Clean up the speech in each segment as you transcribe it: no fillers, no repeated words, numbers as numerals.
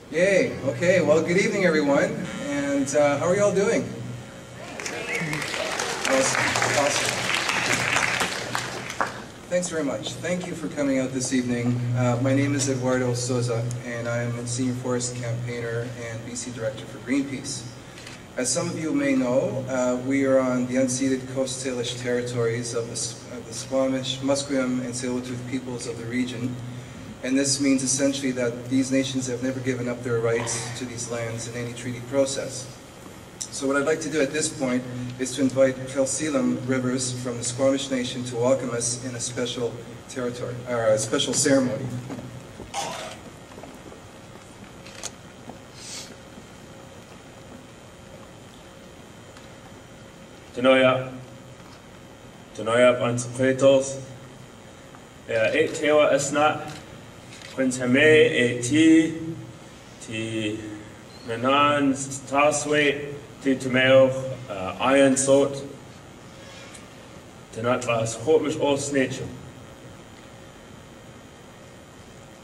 Yay, okay, well good evening everyone, and how are you all doing? Awesome. Thanks very much. Thank you for coming out this evening. My name is Eduardo Souza, and I am a Senior Forest Campaigner and BC Director for Greenpeace. As some of you may know, we are on the unceded Coast Salish territories of the Squamish, Musqueam, and Tsleil-Waututh peoples of the region. And this means essentially that these nations have never given up their rights to these lands in any treaty process. So what I'd like to do at this point is to invite Kelselam Rivers from the Squamish Nation to welcome us in a special ceremony. Tanoia Pantsukretos, eight Tewa Esnat, Quintame, ti Nanan Tasway, ti Tomeo, Iron Salt, Tanatlas Homish Os Nature.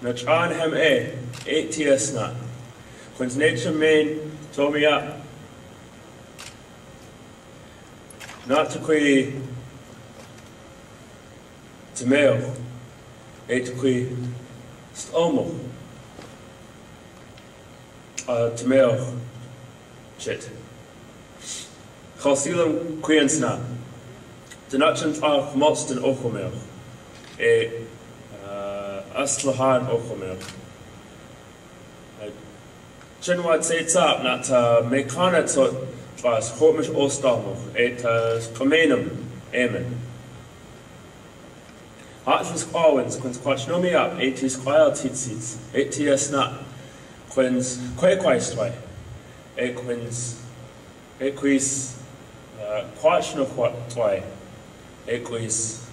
Nachan Hem eight Tiesnat, Quint Nature Main, Tomia. Not to qui Tomeo, eight qui Stomo. Tomeo Chit. Chalsilam Quiensna. Denachant Moston Ochomel. Aslahan Ochomel. Chinwat Seitzap, not Mekana Tot. Was Homish Ostamo, et Comenum, Amen. Hartlis Quawins, Quins Quachnomi up, etis Quail Titsits, etias not, Quins Quaquaistway, Equins, Equis Quachno Quatway, Equis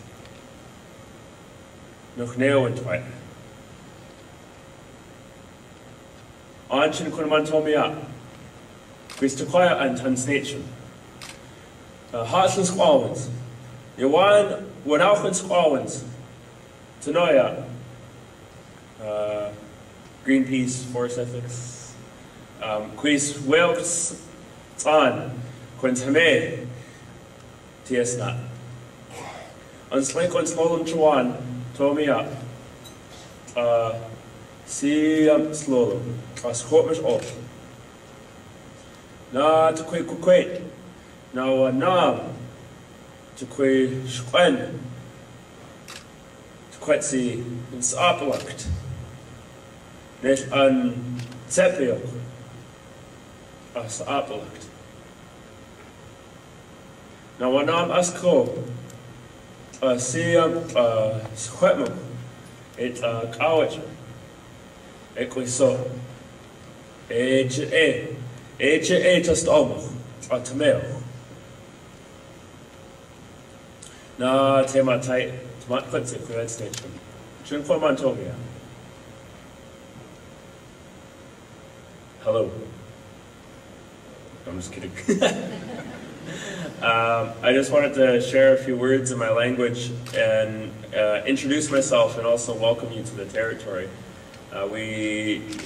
Nuchneo Anchin Quinmantomi up. Christoquia and Transnation. Hartland Squawins. Yawan Wanauchan Squawins. Tanoia. Greenpeace, Forest Ethics. Quis Wilkes Tan. Quintame. Tiesnat. Unslink on Smolum Chuan. Tomia. Siam Slolum. As Hormish Off. Na to quit, na nam to quit shquen to quit see in sapelakt net an zepiok as apelakt na nam asko siam shqetmo it kawach equiso just almost a tomato. Na tema tight, tomat puts it for that station. Shouldn't form on Tomia. Hello. I'm just kidding. I just wanted to share a few words in my language and introduce myself and also welcome you to the territory. A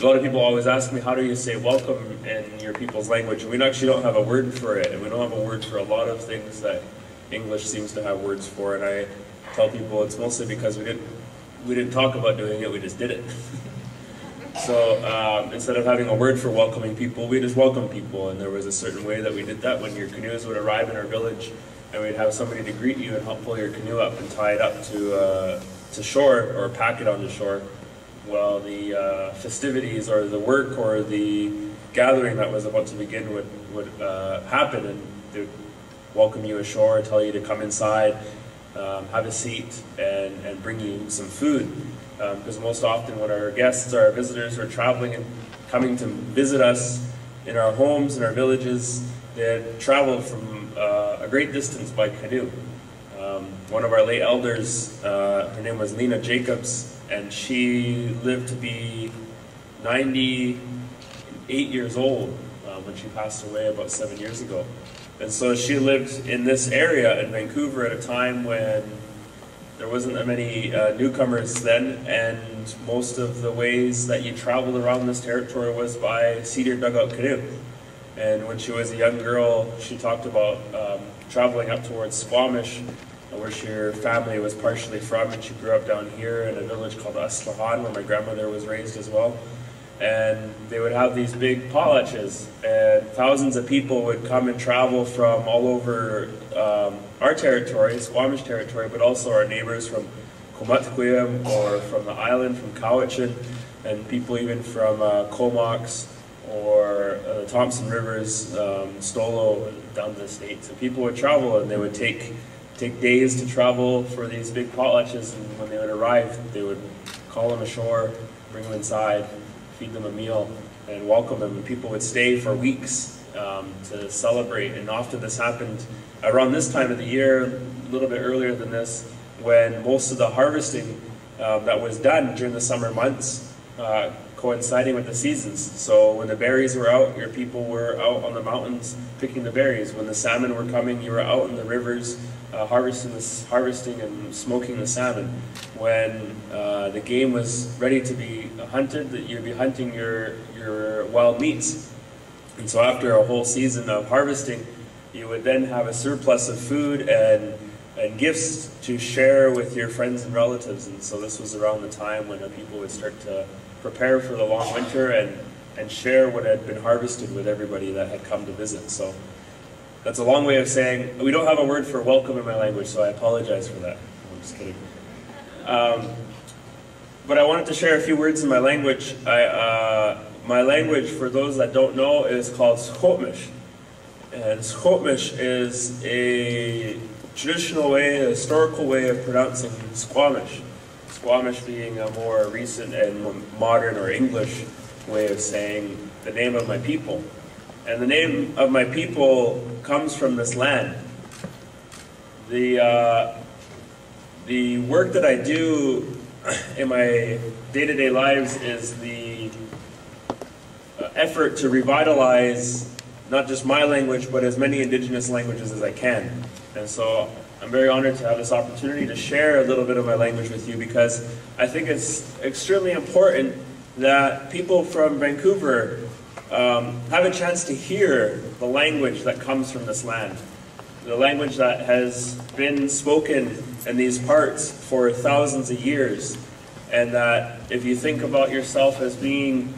lot of people always ask me, how do you say welcome in your people's language? And we actually don't have a word for it, and we don't have a word for a lot of things that English seems to have words for. And I tell people it's mostly because we didn't talk about doing it, we just did it. So instead of having a word for welcoming people, we just welcome people. And there was a certain way that we did that when your canoes would arrive in our village, and we'd have somebody to greet you and help pull your canoe up and tie it up to shore or pack it onto shore. Well, the festivities or the work or the gathering that was about to begin would happen, and they would welcome you ashore, tell you to come inside, have a seat, and bring you some food. Because most often when our guests or our visitors are traveling and coming to visit us in our homes, in our villages, they traveled from a great distance by canoe. One of our late elders, her name was Lena Jacobs, and she lived to be 98 years old when she passed away about 7 years ago. And so she lived in this area in Vancouver at a time when there wasn't that many newcomers then, and and most of the ways that you traveled around this territory was by cedar dugout canoe. And when she was a young girl, she talked about traveling up towards Squamish, where her family was partially from, and she grew up down here in a village called Aslahan, where my grandmother was raised as well. And they would have these big potlatches, and thousands of people would come and travel from all over our territory, Squamish territory, but also our neighbors from Comatquim or from the island, from Cowichan, and people even from Comox or the Thompson Rivers, Stolo, down to the States. And people would travel, and they would take days to travel for these big potlatches, and when they would arrive, they would call them ashore, bring them inside, feed them a meal, and welcome them. And people would stay for weeks to celebrate. And often this happened around this time of the year, a little bit earlier than this, when most of the harvesting that was done during the summer months coinciding with the seasons. So when the berries were out, your people were out on the mountains picking the berries. When the salmon were coming, you were out in the rivers harvesting and smoking the salmon. When the game was ready to be hunted, that you'd be hunting your wild meats. And so after a whole season of harvesting, you would then have a surplus of food and gifts to share with your friends and relatives. And so this was around the time when people would start to prepare for the long winter and share what had been harvested with everybody that had come to visit. So that's a long way of saying, we don't have a word for welcome in my language, so I apologize for that. I'm just kidding. But I wanted to share a few words in my language. My language, for those that don't know, is called Squamish. And Squamish is a traditional way, a historical way of pronouncing Squamish. Squamish being a more recent and modern or English way of saying the name of my people. And the name of my people comes from this land. The work that I do in my day-to-day lives is the effort to revitalize not just my language, but as many indigenous languages as I can. And so I'm very honored to have this opportunity to share a little bit of my language with you, because I think it's extremely important that people from Vancouver have a chance to hear the language that comes from this land. The language that has been spoken in these parts for thousands of years. And that if you think about yourself as being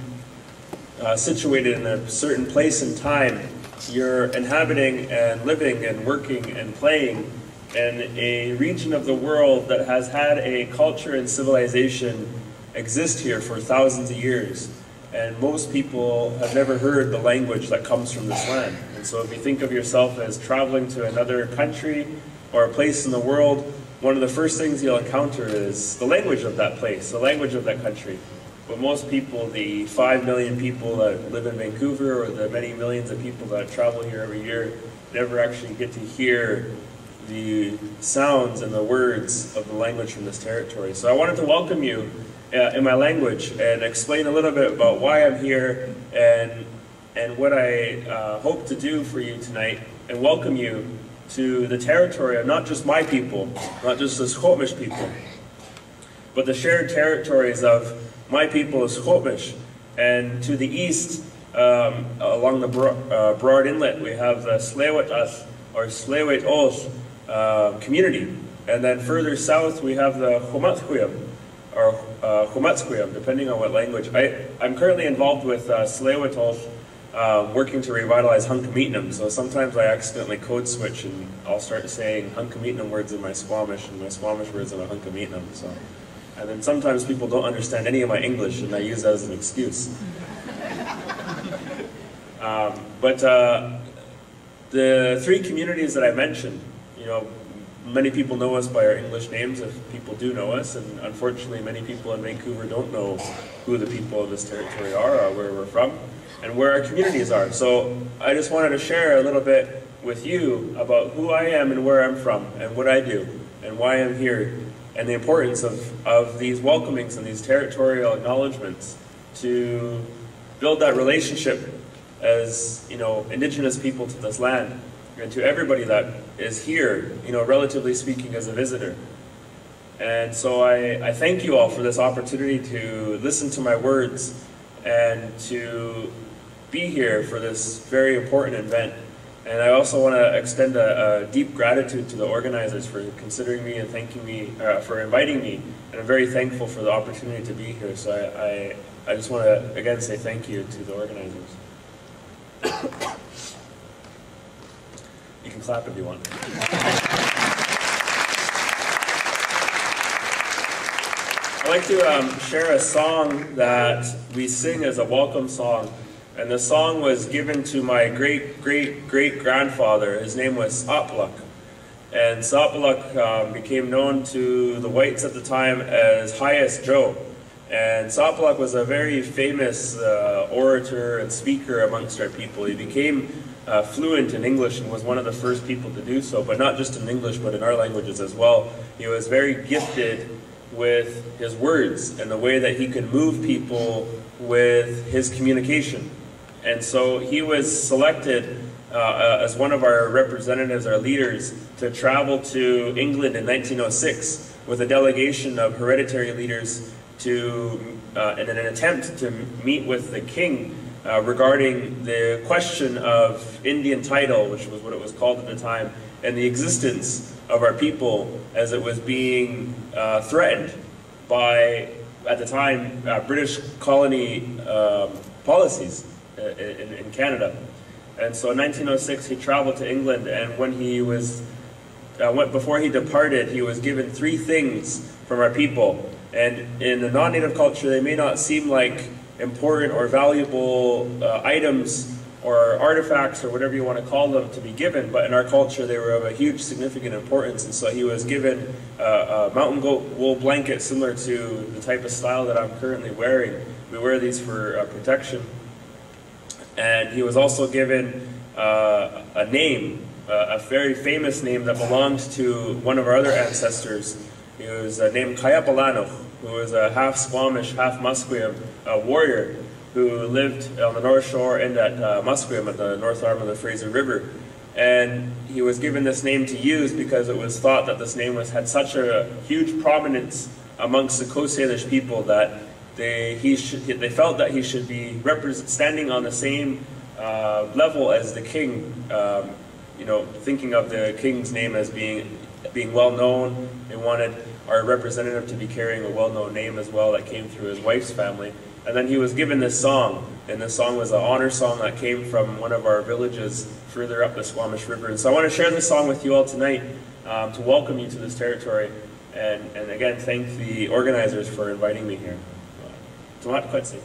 situated in a certain place and time, you're inhabiting and living and working and playing in a region of the world that has had a culture and civilization exist here for thousands of years. And most people have never heard the language that comes from this land. And so if you think of yourself as traveling to another country or a place in the world, one of the first things you'll encounter is the language of that place, the language of that country. But most people, the 5 million people that live in Vancouver, or the many millions of people that travel here every year, never actually get to hear the sounds and the words of the language from this territory. So I wanted to welcome you in my language and explain a little bit about why I'm here and what I hope to do for you tonight, and welcome you to the territory of not just my people, not just the Squamish people, but the shared territories of my people of Squamish. And to the east, along the Broad Inlet, we have the Tsleil-Waututh or Tsleil-Waututh community. And then further south, we have the Comatquim, or Comatquim, depending on what language. I'm currently involved with Tsleil-Waututh, working to revitalize Hunkameetnam. So sometimes I accidentally code switch and I'll start saying Hunkameetnam words in my Squamish and my Squamish words in my Hunkameetnam. So. And then sometimes people don't understand any of my English, and I use that as an excuse. But the three communities that I mentioned, you know, many people know us by our English names, if people do know us, and unfortunately many people in Vancouver don't know who the people of this territory are, or where we're from, and where our communities are. So I just wanted to share a little bit with you about who I am and where I'm from, and what I do, and why I'm here, and the importance of these welcomings and these territorial acknowledgements to build that relationship as, you know, Indigenous people to this land, and to everybody that is here, you know, relatively speaking, as a visitor. And so I thank you all for this opportunity to listen to my words and to be here for this very important event. And I also want to extend a deep gratitude to the organizers for considering me and thanking me, for inviting me. And I'm very thankful for the opportunity to be here. So I just want to, again, say thank you to the organizers. You can clap if you want. I'd like to share a song that we sing as a welcome song. And the song was given to my great-great-great-grandfather. His name was Sapluk. And Sapluk became known to the whites at the time as Highest Joe. And Sapluk was a very famous orator and speaker amongst our people. He became fluent in English and was one of the first people to do so, but not just in English, but in our languages as well. He was very gifted with his words and the way that he could move people with his communication. And so he was selected as one of our representatives, our leaders, to travel to England in 1906 with a delegation of hereditary leaders to, in an attempt to meet with the king regarding the question of Indian title, which was what it was called at the time, and the existence of our people as it was being threatened by, at the time, British colony policies in Canada. And so in 1906 he traveled to England, and when he was, before he departed, he was given 3 things from our people. And in the non-native culture they may not seem like important or valuable items or artifacts or whatever you want to call them to be given, but in our culture they were of a huge significant importance. And so he was given a mountain goat wool blanket similar to the type of style that I'm currently wearing. We wear these for protection. And he was also given a name, a very famous name that belonged to one of our other ancestors. He was named Kayapalanok, who was a half Squamish, half Musqueam warrior who lived on the North Shore and at Musqueam at the north arm of the Fraser River. And he was given this name to use because it was thought that this name had such a huge prominence amongst the Coast Salish people that they felt that he should be standing on the same level as the king. You know, thinking of the king's name as being well known, they wanted our representative to be carrying a well-known name as well that came through his wife's family. And then he was given this song, and this song was an honor song that came from one of our villages further up the Squamish River. And so I want to share this song with you all tonight to welcome you to this territory, and again thank the organizers for inviting me here. Salamat Quetzal.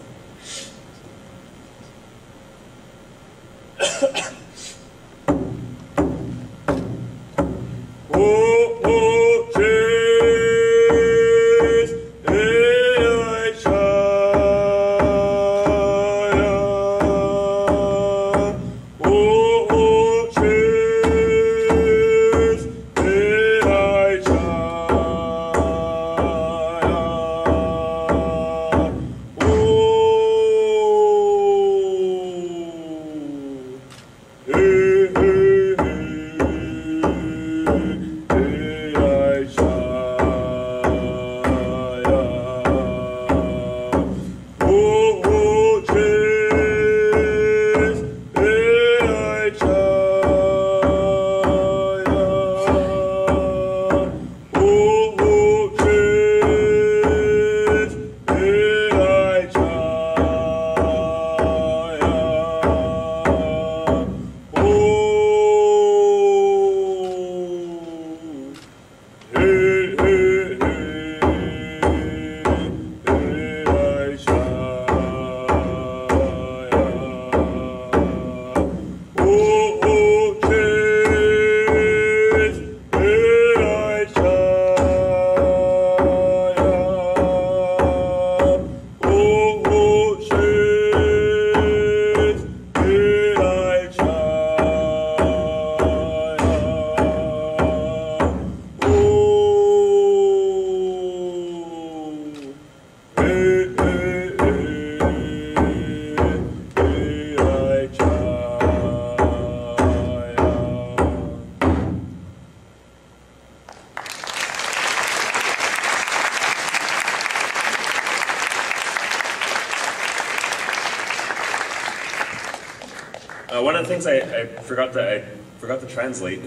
One of the things I forgot to translate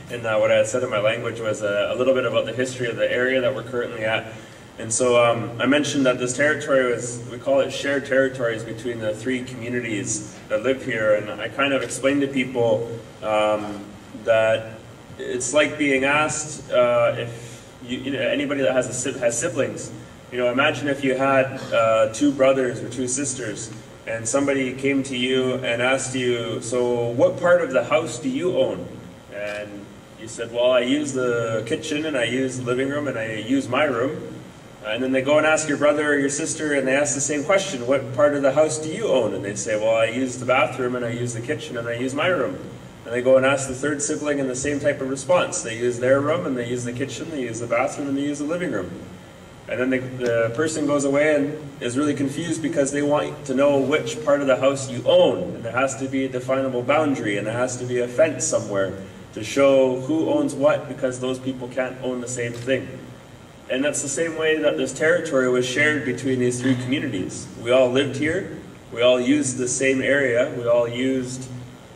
in what I had said in my language was a little bit about the history of the area that we're currently at. And so I mentioned that this territory we call it shared territories between the three communities that live here. And I kind of explained to people that it's like being asked if anybody that has siblings. Imagine if you had two brothers or two sisters, and somebody came to you and asked you, so what part of the house do you own? And you said, well, I use the kitchen, and I use the living room, and I use my room. And then they go and ask your brother or your sister, and they ask the same question, what part of the house do you own? And they say, well, I use the bathroom, and I use the kitchen, and I use my room. And they go and ask the third sibling in the same type of response. They use their room, and they use the kitchen, they use the bathroom, and they use the living room. And then the person goes away and is really confused because they want to know which part of the house you own. And there has to be a definable boundary, and there has to be a fence somewhere to show who owns what, because those people can't own the same thing. And that's the same way that this territory was shared between these three communities. We all lived here, we all used the same area, we all used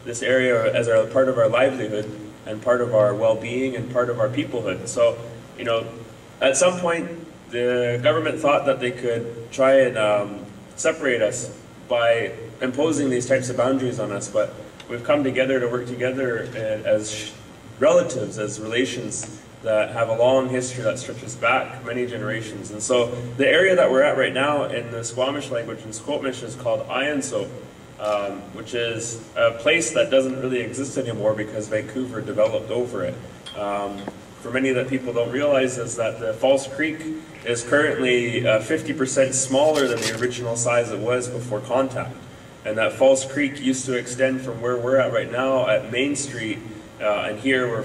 this area as part of our livelihood and part of our well-being and part of our peoplehood. So, at some point, the government thought that they could try and separate us by imposing these types of boundaries on us, but we've come together to work together as relatives, as relations that have a long history that stretches back many generations. And so the area that we're at right now in the Squamish language in Squamish is called Ianso, which is a place that doesn't really exist anymore because Vancouver developed over it. For many that people don't realize is that the False Creek is currently 50% smaller than the original size it was before contact. And that False Creek used to extend from where we're at right now at Main Street and here where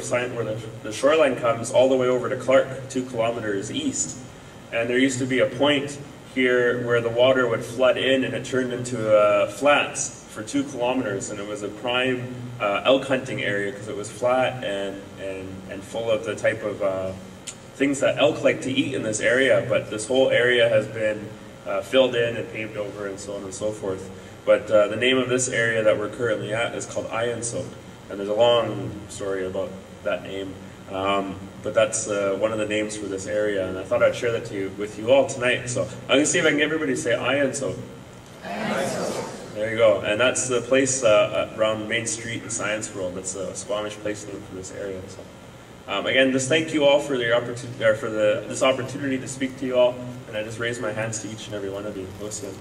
the shoreline comes all the way over to Clark, 2 kilometers east. And there used to be a point here where the water would flood in and it turned into flats for 2 kilometers, and it was a prime elk hunting area because it was flat and full of the type of things that elk like to eat in this area. But this whole area has been filled in and paved over and so on and so forth. But the name of this area that we're currently at is called Ianso. And there's a long story about that name, but that's one of the names for this area, and I thought I'd share that with you all tonight. So I'm going to see if I can get everybody to say Ianso. There you go, and that's the place around Main Street in Science World. That's a Squamish place name for this area. So again, just thank you all for the opportunity, this opportunity to speak to you all, and I just raise my hands to each and every one of you. Listen.